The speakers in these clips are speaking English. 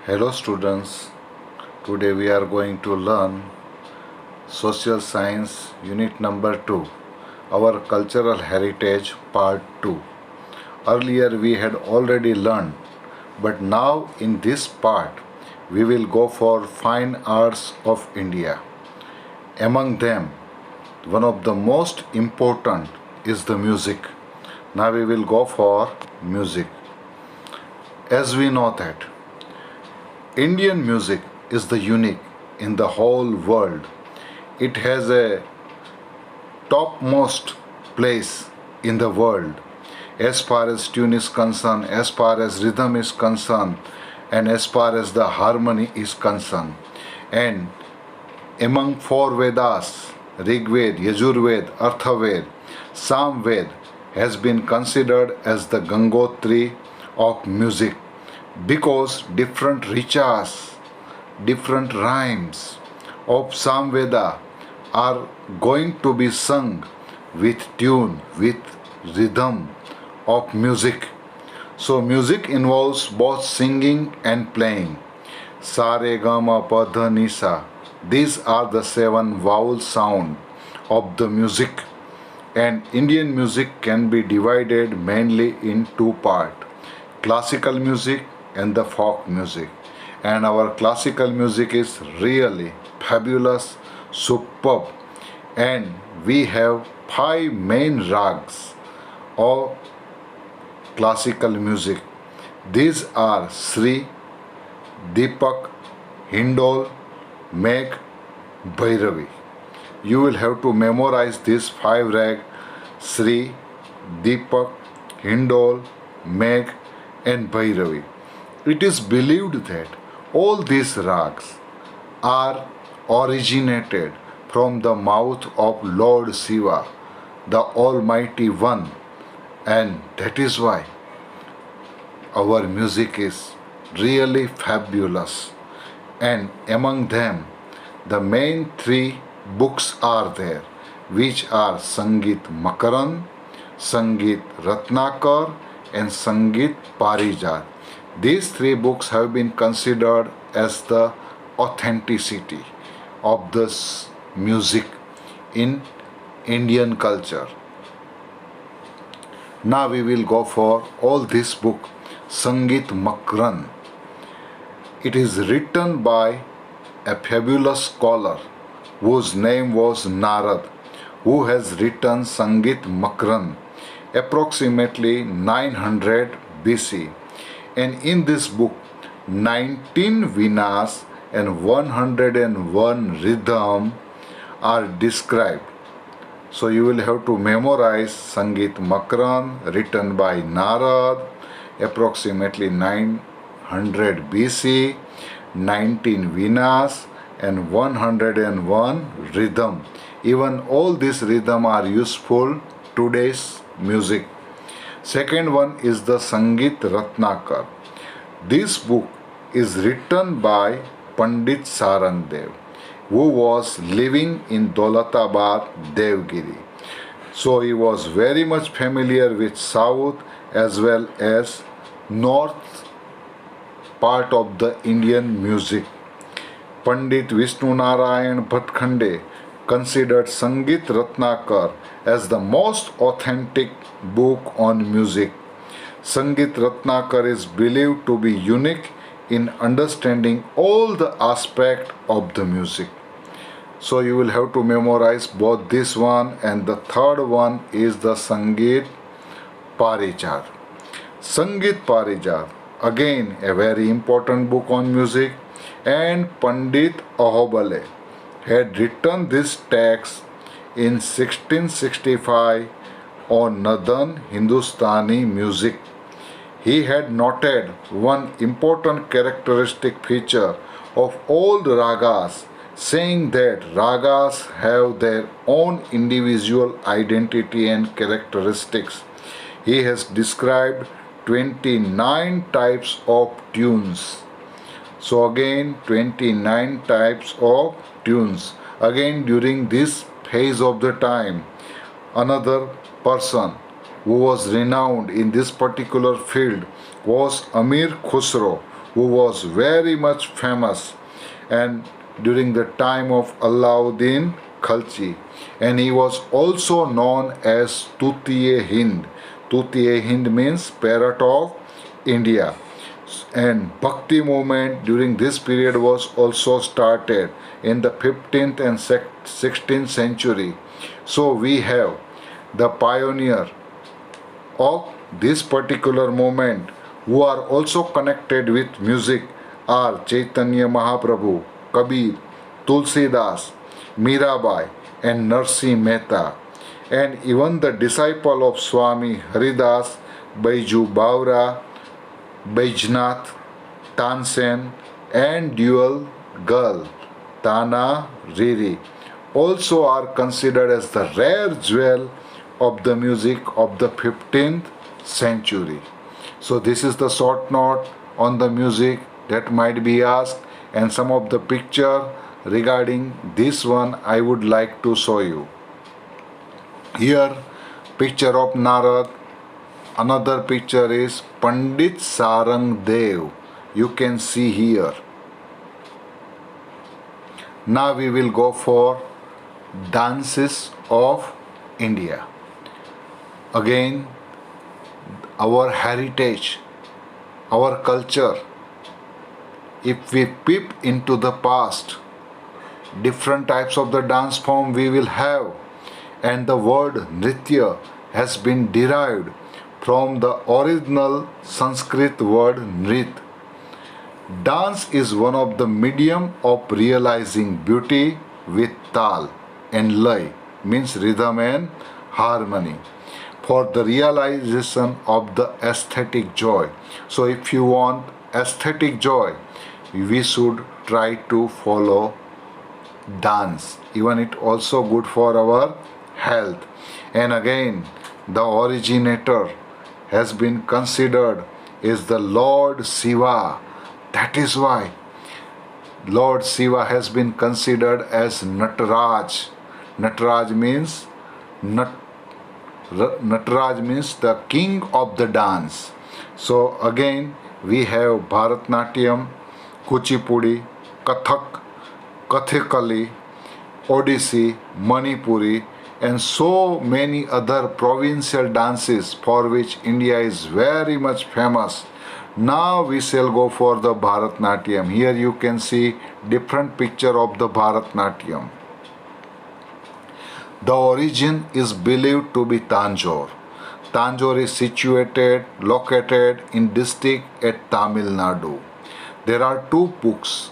Hello students, today we are going to learn Social Science Unit number 2, our Cultural Heritage Part 2. Earlier we had already learned, but now in this part we will go for Fine Arts of India. Among them, one of the most important is the music. Now we will go for music. As we know that Indian music is the unique in the whole world. It has a topmost place in the world as far as tune is concerned, as far as rhythm is concerned, and as far as the harmony is concerned. And among four Vedas, Rig Ved, Yajurved, Atharvaved, Samved has been considered as the Gangotri of music because different richas, different rhymes of Samveda are going to be sung with tune, with rhythm of music. So music involves both singing and playing. Sa re ga ma pa dha ni sa. These are the seven vowel sound of the music. And Indian music can be divided mainly in two parts: classical music and the folk music. And our classical music is really fabulous, superb. And we have five main rags of classical music. These are Sri, Deepak, Hindol, Megh, Bhairavi. You will have to memorize these five rags: Sri, Deepak, Hindol, Megh, and Bhairavi. It is believed that all these rags are originated from the mouth of Lord Shiva, the Almighty One, and that is why our music is really fabulous. And among them, the main three books are there, which are Sangeet Makaran, Sangeet Ratnakar, and Sangeet Parijat. These three books have been considered as the authenticity of this music in Indian culture. Now we will go for all this book, Sangeet Makaran. It is written by a fabulous scholar whose name was Narad, who has written Sangeet Makaran approximately 900 BC. And in this book, 19 Vinas and 101 rhythm are described. So you will have to memorize Sangeet Makaran written by Narad approximately 900 BC, 19 Vinas and 101 rhythm. Even all these rhythm are useful today's music. Second one is the Sangeet Ratnakar. This book is written by Pandit Sarangdev, who was living in Daulatabad, Devgiri. So he was very much familiar with South as well as North part of the Indian music. Pandit Vishnu Narayan Bhatkhande considered Sangeet Ratnakar as the most authentic book on music. Sangeet Ratnakar is believed to be unique in understanding all the aspects of the music. So you will have to memorize both this one, and the third one is the Sangeet Parijat. Sangeet Parijat, again a very important book on music, and Pandit Ahobale had written this text in 1665 on Nadan Hindustani music. He had noted one important characteristic feature of all the ragas, saying that ragas have their own individual identity and characteristics. He has described 29 types of tunes. So again 29 types of tunes. Again during this phase of the time, another person who was renowned in this particular field was Amir Khusro, who was very much famous and during the time of Alauddin Khalji, and he was also known as Tutiye Hind. Tutiye Hind means parrot of India. And Bhakti movement during this period was also started in the 15th and 16th century. So we have the pioneer of this particular movement who are also connected with music are Chaitanya Mahaprabhu, Kabir, Tulsidas, Mirabai and Narsi Mehta, and even the disciple of Swami Haridas, Baiju Bawra, Baijnath, Tansen and dual girl Tana Riri also are considered as the rare jewel of the music of the 15th century. So this is the short note on the music that might be asked, and some of the picture regarding this one I would like to show you. Here picture of Narad. Another picture is Pandit Sarang Dev. You can see here. Now we will go for dances of India. Again, our heritage, our culture. If we peep into the past, different types of the dance form we will have, and the word Nritya has been derived from the original Sanskrit word Nrit. Dance is one of the medium of realizing beauty with tal and lay, means rhythm and harmony, for the realization of the aesthetic joy. So if you want aesthetic joy, we should try to follow dance. Even it also good for our health. And again, the originator has been considered is the Lord Shiva. That is why Lord Shiva has been considered as Nataraj. Nataraj means Nataraj means the king of the dance. So again we have Bharatnatyam, Kuchipudi, Kathak, Kathakali, Odissi, Manipuri, and so many other provincial dances for which India is very much famous. Now we shall go for the Bharatnatyam. Here you can see different picture of the Bharatnatyam. The origin is believed to be Tanjore. Tanjore is located in district at Tamil Nadu. There are two books,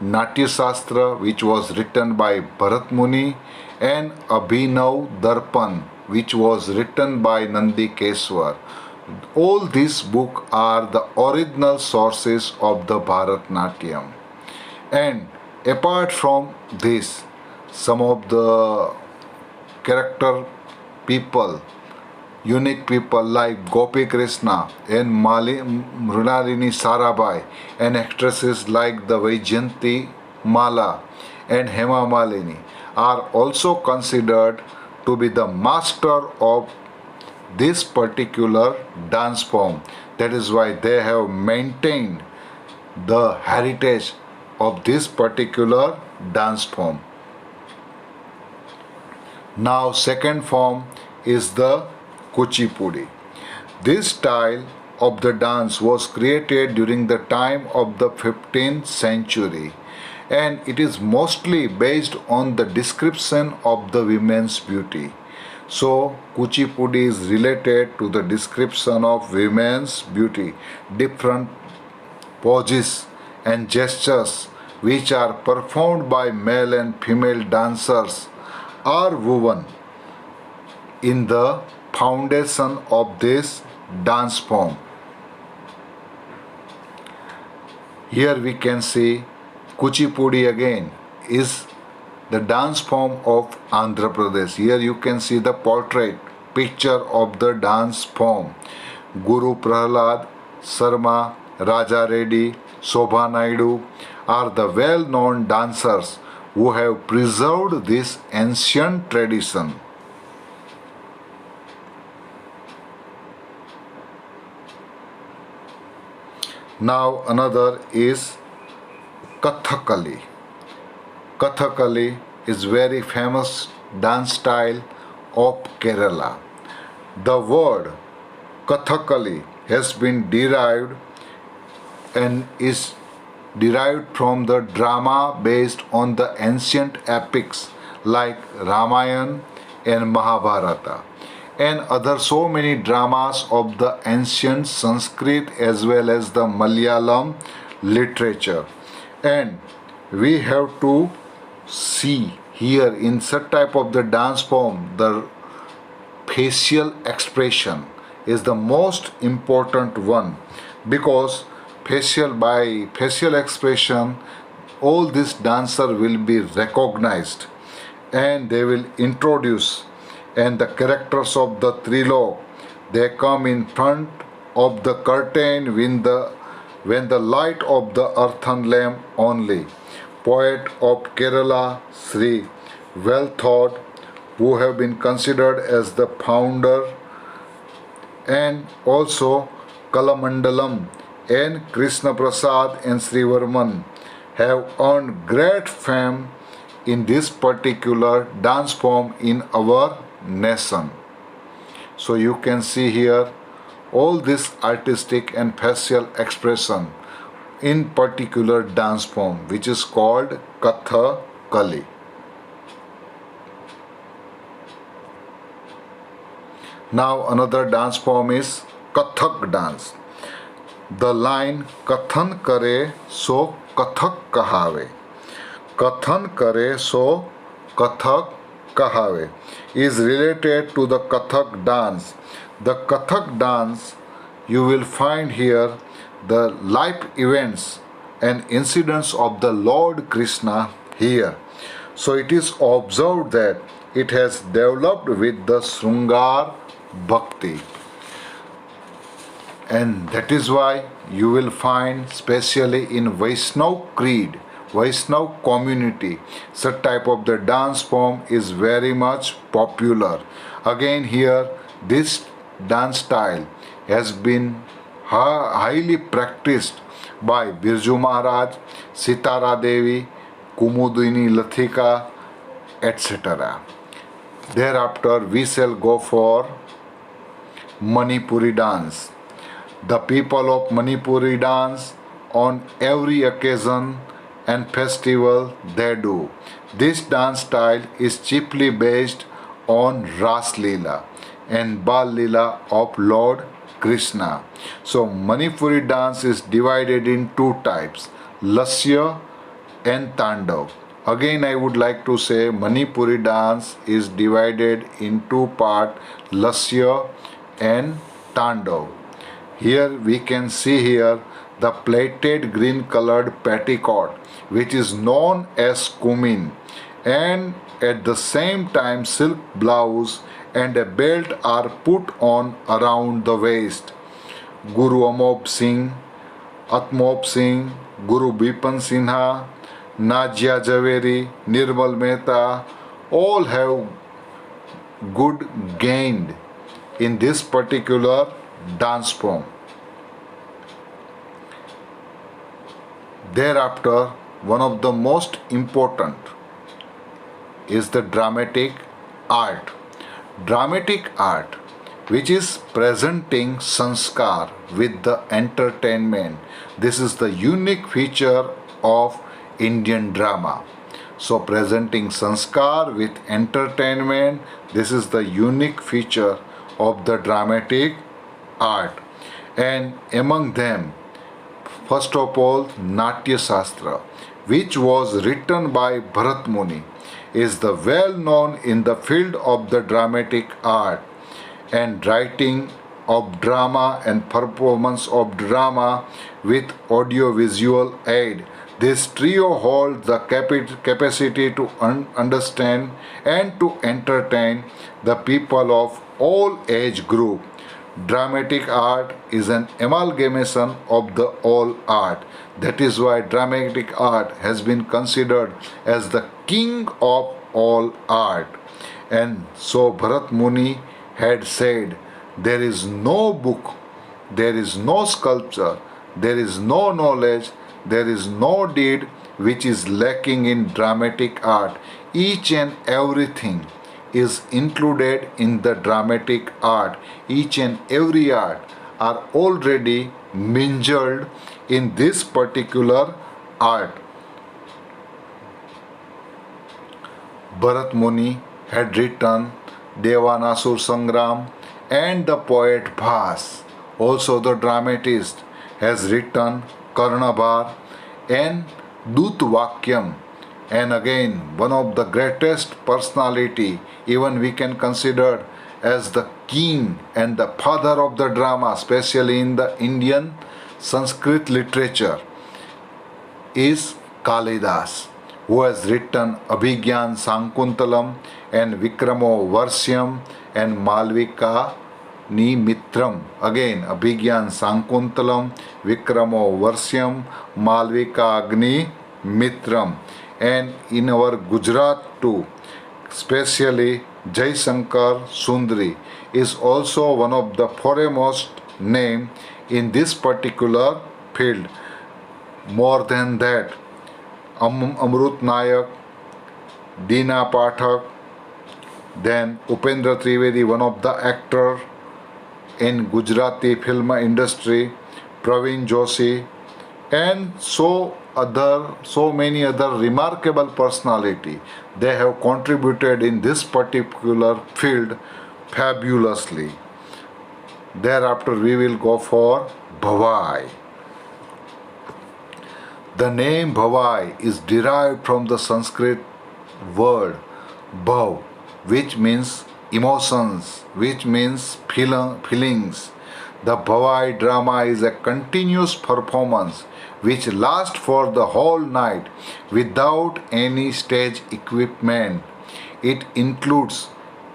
Natya Shastra, which was written by Bharat Muni, and Abhinav Darpan, which was written by Nandikeshwar. All these books are the original sources of the Bharatnatyam. And apart from this, some of the character people, unique people like Gopi Krishna and Mrinalini Sarabai, and actresses like the Vaijayanti Mala and Hema Malini are also considered to be the master of this particular dance form. That is why they have maintained the heritage of this particular dance form. Now second form is the Kuchipudi. This style of the dance was created during the time of the 15th century, and it is mostly based on the description of the women's beauty. So Kuchipudi is related to the description of women's beauty, different poses and gestures which are performed by male and female dancers are woven in the foundation of this dance form. Here we can see Kuchipudi again is the dance form of Andhra Pradesh. Here you can see the portrait picture of the dance form. Guru Prahlad Sharma, Raja Reddy, Shobha Naidu are the well-known dancers who have preserved this ancient tradition. Now another is Kathakali. Kathakali is very famous dance style of Kerala. The word Kathakali has been derived and is derived from the drama based on the ancient epics like Ramayana and Mahabharata and other so many dramas of the ancient Sanskrit as well as the Malayalam literature. And we have to see here in such type of the dance form the facial expression is the most important one, because by facial expression all this dancer will be recognized and they will introduce, and the characters of the trilog, they come in front of the curtain when the light of the earthen lamp only. Poet of Kerala Sri Well Thought, who have been considered as the founder, and also Kalamandalam and Krishna Prasad and Sri Varman have earned great fame in this particular dance form in our nation. So you can see here all this artistic and facial expression in particular dance form which is called Kathakali. Now another dance form is Kathak dance. The line Kathan kare so Kathak kahave. Kathan kare so Kathak kahave is related to the Kathak dance. The Kathak dance, you will find here the life events and incidents of the Lord Krishna here. So it is observed that it has developed with the Sringar Bhakti. And that is why you will find, especially in Vaishnav creed, Vaishnav community, such type of the dance form is very much popular. Again here, this dance style has been highly practiced by Birju Maharaj, Sitara Devi, Kumudini Lathika, etc. Thereafter we shall go for Manipuri dance. The people of Manipuri dance on every occasion and festival they do. This dance style is chiefly based on Ras Leela and Bal Leela of Lord Krishna. So Manipuri dance is divided in two types, Lasya and Tandav. Again I would like to say Manipuri dance is divided in two parts, Lasya and Tandav. Here we can see here the plaited green colored petticoat which is known as kumin, and at the same time silk blouse and a belt are put on around the waist. Guru Amop Singh, Atmop Singh, Guru Bipan Sinha, Najia Javeri, Nirmal Mehta all have good gained in this particular dance form. Thereafter, one of the most important is the dramatic art. Dramatic art, which is presenting sanskar with the entertainment. This is the unique feature of Indian drama. So presenting sanskar with entertainment, this is the unique feature of the dramatic art. And among them, first of all, Natya Shastra, which was written by Bharat Muni, is the well known in the field of the dramatic art and writing of drama and performance of drama with audio-visual aid. This trio holds the capacity to understand and to entertain the people of all age group. Dramatic art is an amalgamation of the all art. That is why dramatic art has been considered as the king of all art. And so Bharat Muni had said, there is no book, there is no sculpture, There is no knowledge, there is no deed which is lacking in dramatic art. Each and everything is included in the dramatic art. Each and every art are already mingled in this particular art. Bharat Muni had written Devanasur Sangram, and the poet Bhas, also the dramatist, has written Karnabhar and Dutvakyam. And again, one of the greatest personality, even we can consider as the king and the father of the drama, especially in the Indian Sanskrit literature, is Kalidas, who has written Abhigyan Sankuntalam and Vikramo Varsyam and Malvika Nimitram. Again, Abhigyan Sankuntalam, Vikramo Varsyam, Malvika Agni Mitram. And in our Gujarat too, especially Jaisankar Sundri is also one of the foremost name in this particular field. More than that, Amrut Nayak, Deena Pathak, then Upendra Trivedi, one of the actor in Gujarati film industry, Praveen Joshi, and so many other remarkable personality. They have contributed in this particular field fabulously. Thereafter we will go for Bhavai. The name Bhavai is derived from the Sanskrit word bhav, which means emotions, which means feelings. The Bhavai drama is a continuous performance which lasts for the whole night without any stage equipment. It includes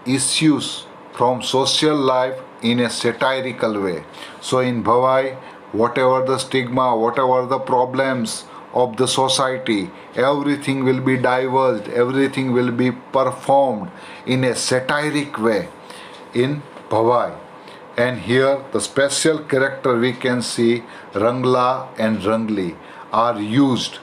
issues from social life in a satirical way. So in Bhavai, whatever the stigma, whatever the problems of the society, everything will be divulged, everything will be performed in a satiric way in Bhavai. And here the special character we can see, Rangla and Rangli, are used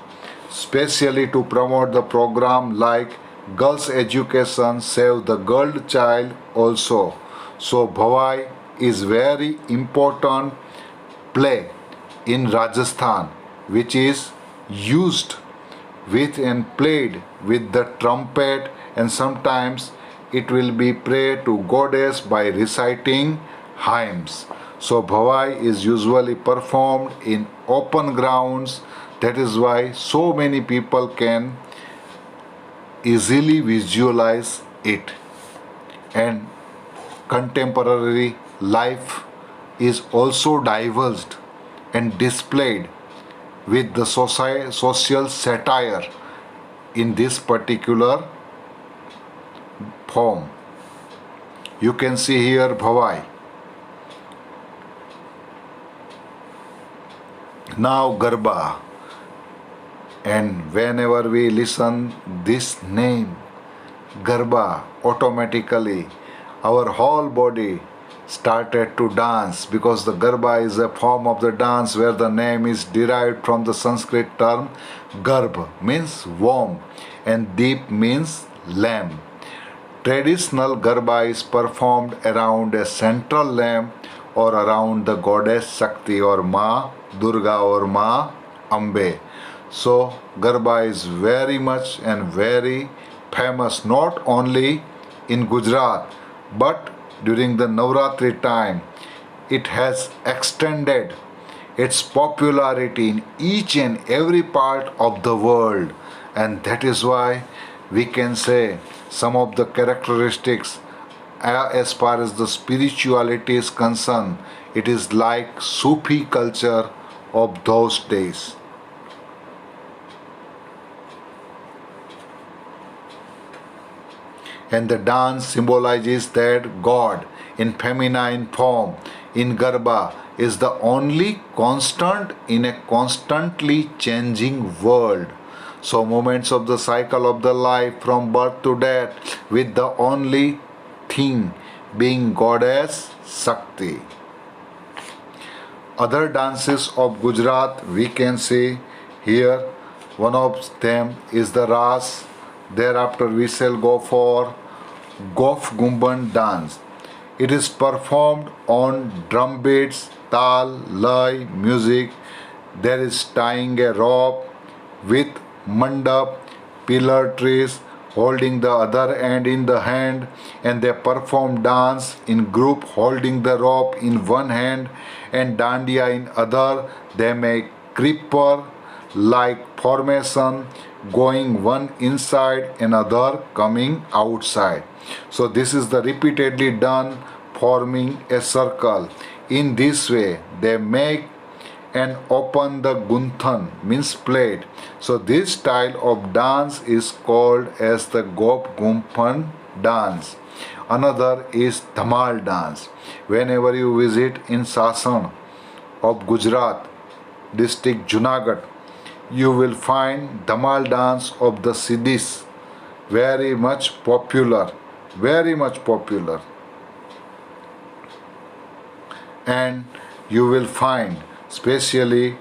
specially to promote the program like Girls Education, Save the Girl Child also. So Bhavai is very important play in Rajasthan which is used with and played with the trumpet, and sometimes it will be pray to goddess by reciting hymns. So Bhavai is usually performed in open grounds. That is why so many people can easily visualize it. And contemporary life is also divulged and displayed with the social satire in this particular form. You can see here Bhavai. Now Garba, and whenever we listen this name Garba, automatically our whole body started to dance, because the Garba is a form of the dance where the name is derived from the Sanskrit term Garb, means womb, and Deep means lamp. Traditional Garba is performed around a central lamp or around the goddess Shakti or Ma Durga or Ma Ambe. So Garba is very much and very famous not only in Gujarat but during the Navratri time. It has extended its popularity in each and every part of the world, and that is why we can say some of the characteristics as far as the spirituality is concerned, it is like Sufi culture of those days. And the dance symbolizes that God in feminine form in Garba is the only constant in a constantly changing world. So moments of the cycle of the life from birth to death, with the only thing being goddess Shakti. Other dances of Gujarat we can see here. One of them is the Ras. Thereafter we shall go for Gof Gumban dance. It is performed on drum beats, tal, lay, music. There is tying a rope with mandap, pillar trees, holding the other end in the hand, and they perform dance in group holding the rope in one hand and dandiya in other. They make creeper like formation, going one inside another coming outside. So this is the repeatedly done, forming a circle. In this way they make and open the gunthan, means plate. So this style of dance is called as the Gop Gumphan dance. Another is Dhamal dance. Whenever you visit in Sasan of Gujarat, district Junagadh, you will find Dhamal dance of the Siddhis, very much popular, very much popular. And you will find especially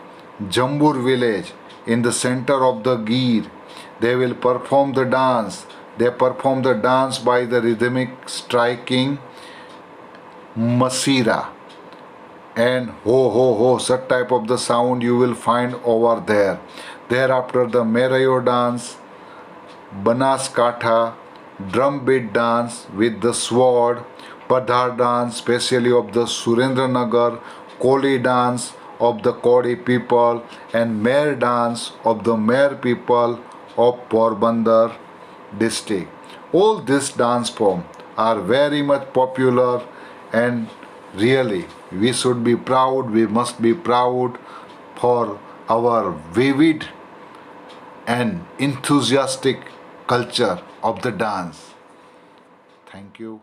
Jambur village in the center of the Gir. They will perform the dance. They perform the dance by the rhythmic striking Masira and ho ho ho, such type of the sound you will find over there. Thereafter the Merayo dance, Banaskatha, drum beat dance with the sword, Padhar dance, especially of the Surendranagar, Koli dance of the Kodi people, and Mer dance of the Mer people of Porbandar district. All these dance forms are very much popular, and really we should be proud, we must be proud for our vivid and enthusiastic culture of the dance. Thank you.